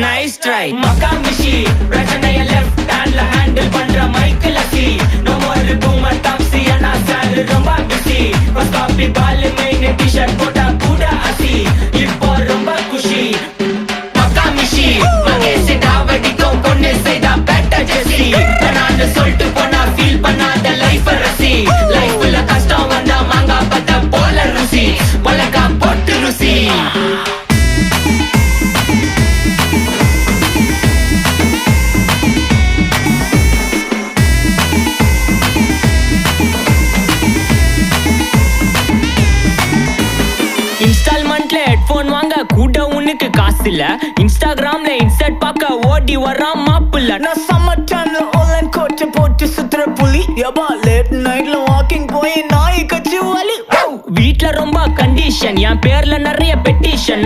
nice try Makkamishi பிரச்சனைய left ஹேண்ட்ல handle பண்ற மைக்கேல் அசி நோ மோர் பூமர் டாக்ஸி அண்ணா சார் ரொம்ப பிஸி ஃபர்ஸ்ட் காப்பி பால் மெயின் டி-ஷர்ட் போட்டா கூட அசி இப்போ ரொம்ப குஷி மக்காமிஷி மகேஷ் டாவடிக்கும் பொண்ணு செய்தா பெட்ட ஜெசி நான் சொல்லிட்டு போனா ஃபீல் பண்ணாத லைஃப் ரசி லைஃப்ல கஷ்டம் வந்தா மாங்கா பத்த போல ருசி பலகா போட்டு ருசி இன்ஸ்டால்மெண்ட்ல ஹெட்போன் வாங்க கூட உனக்கு காசு இல்ல இன்ஸ்டாகிராம்ல இன்ஸ்டர்ட் பார்க்க ஓடி வரான் மாப்பிள்ள நான் சம்மர் டைம்ல ஆன்லைன் கோட்டை போட்டு சுத்துற புலி யபா லேட் நைட்ல வாக்கிங் போய் நாய் கச்சி வலி வீட்ல ரொம்ப கண்டிஷன் என் பேர்ல நிறைய பெட்டிஷன்